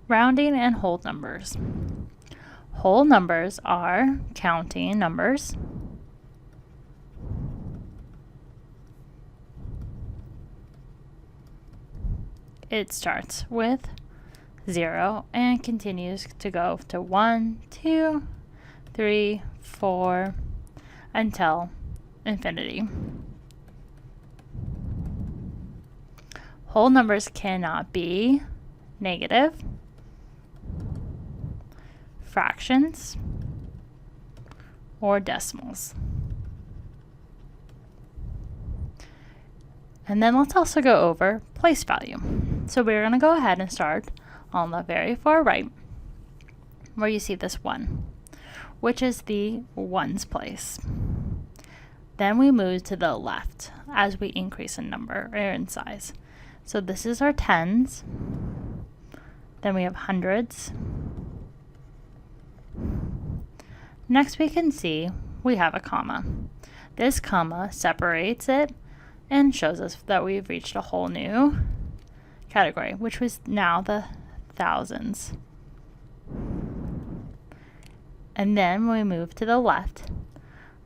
Rounding and whole numbers. Whole numbers are counting numbers. It starts with 0 and continues to go to 1, 2, 3, 4, until infinity. Whole numbers cannot be negative, fractions, or decimals. And then let's also go over place value. So we're going to go ahead and start on the very far right, where you see this 1, which is the ones place. Then we move to the left as we increase in number or in size. So this is our tens. Then we have hundreds. Next we can see we have a comma. This comma separates it and shows us that we've reached a whole new category, which was now the thousands. And then when we move to the left,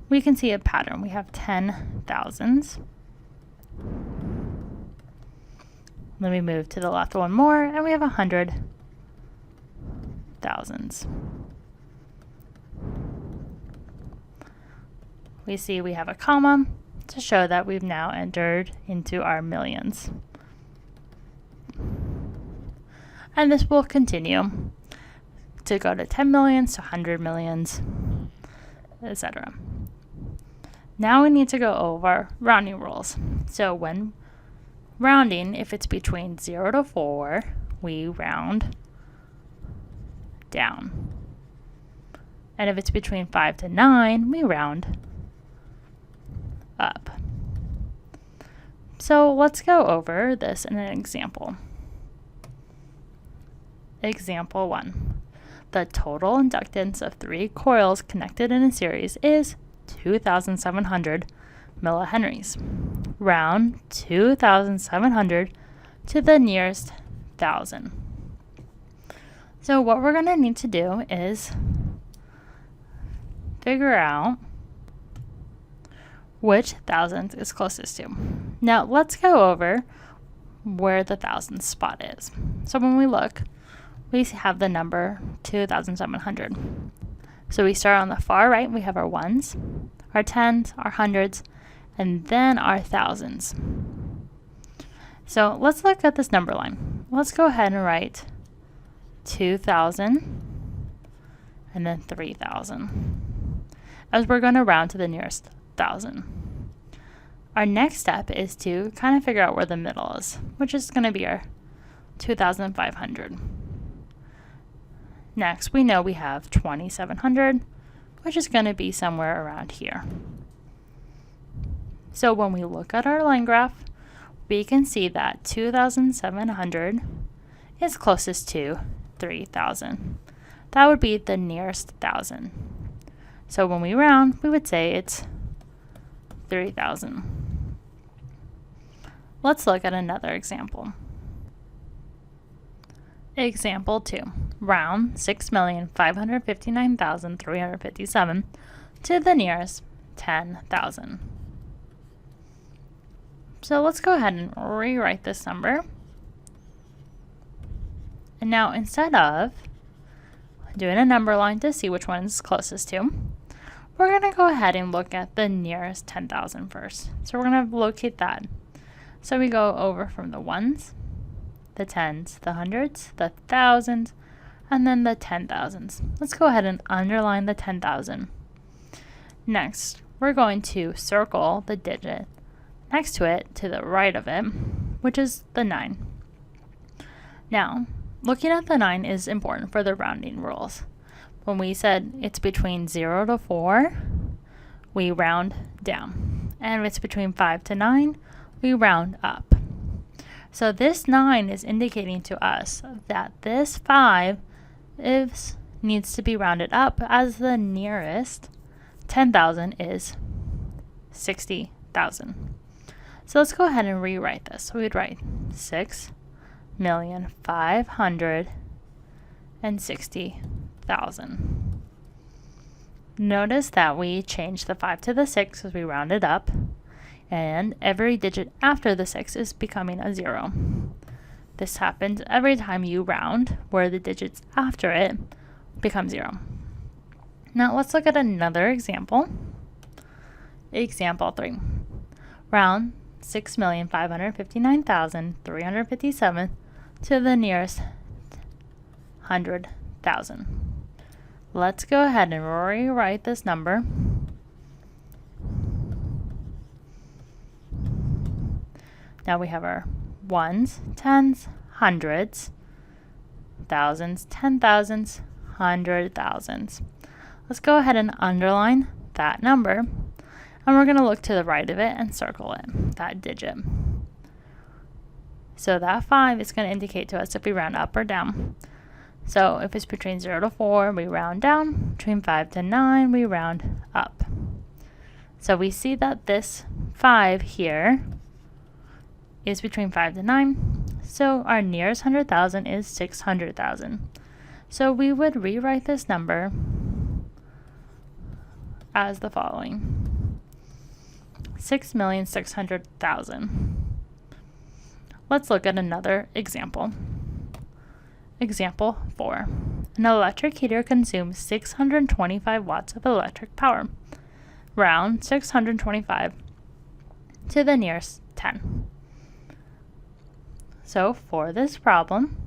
we can see a pattern. We have 10,000s. Then we move to the left one more, and we have 100,000s. We see we have a comma to show that we've now entered into our millions. And this will continue to go to 10 millions to 100 millions, etc. Now we need to go over rounding rules. So when rounding, if it's between 0 to 4, we round down. And if it's between 5 to 9, we round up. So let's go over this in an example. Example 1. The total inductance of 3 coils connected in a series is 2,700 millihenries. Round 2,700 to the nearest thousand. So what we're going to need to do is figure out which thousands is closest to. Now let's go over where the thousandth spot is. So when we look, we have the number 2,700. So we start on the far right, we have our ones, our tens, our hundreds, and then our thousands. So let's look at this number line. Let's go ahead and write 2,000 and then 3,000, as we're going to round to the nearest thousand. Our next step is to kind of figure out where the middle is, which is going to be our 2,500. Next, we know we have 2,700, which is going to be somewhere around here. So when we look at our line graph, we can see that 2,700 is closest to 3,000. That would be the nearest thousand. So when we round, we would say it's 3,000. Let's look at another example. Example 2. Round 6,559,357 to the nearest 10,000. So let's go ahead and rewrite this number. And now instead of doing a number line to see which one is closest to, we're going to go ahead and look at the nearest 10,000 first. So we're going to locate that. So we go over from the ones, the tens, the hundreds, the thousands, and then the 10,000s. Let's go ahead and underline the 10,000. Next, we're going to circle the digit next to it to the right of it, which is the 9. Now, looking at the 9 is important for the rounding rules. When we said it's between 0 to 4, we round down. And if it's between 5 to 9, we round up. So this 9 is indicating to us that this 5 needs to be rounded up, as the nearest 10,000 is 60,000. So let's go ahead and rewrite this. So we'd write 6,500,000 and 60,000. Notice that we changed the 5 to the 6 as we rounded up, and every digit after the 6 is becoming a 0. This happens every time you round, where the digits after it become 0. Now let's look at another example. Example 3. Round 6,559,357 to the nearest 100,000. Let's go ahead and rewrite this number. Now we have our ones, tens, hundreds, thousands, 10,000s, 100,000s. Let's go ahead and underline that number, and we're going to look to the right of it and circle it, that digit. So that 5 is going to indicate to us if we round up or down. So if it's between 0 to 4, we round down. Between 5 to 9, we round up. So we see that this 5 here is between 5 to 9. So our nearest 100,000 is 600,000. So we would rewrite this number as the following: 6,600,000. Let's look at another example. Example 4. An electric heater consumes 625 watts of electric power. Round 625 to the nearest 10. So for this problem,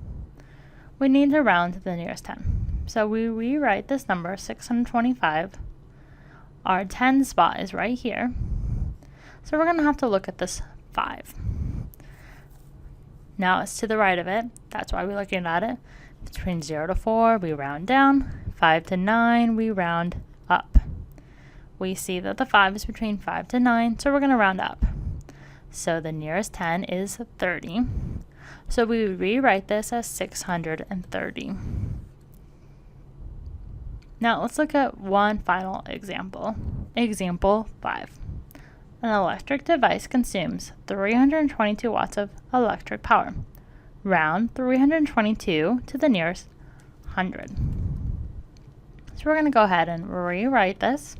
we need to round to the nearest 10. So we rewrite this number 625. Our 10 spot is right here. So we're going to have to look at this 5. Now it's to the right of it. That's why we're looking at it. Between 0 to 4, we round down. 5 to 9, we round up. We see that the 5 is between 5 to 9, so we're going to round up. So the nearest 10 is 30. So we would rewrite this as 630. Now let's look at one final example. Example 5. An electric device consumes 322 watts of electric power. Round 322 to the nearest 100. So we're going to go ahead and rewrite this.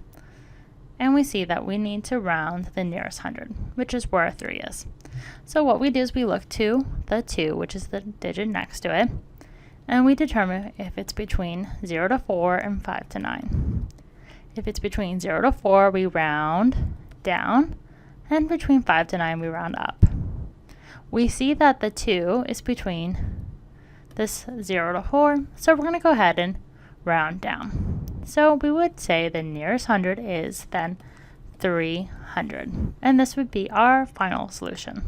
And we see that we need to round the nearest 100, which is where 3 is. So what we do is we look to the 2, which is the digit next to it, and we determine if it's between 0 to 4 and 5 to 9. If it's between 0 to 4, we round down, and between 5 to 9, we round up. We see that the 2 is between this 0 to 4, so we're going to go ahead and round down. So we would say the nearest 100 is then 300, and this would be our final solution.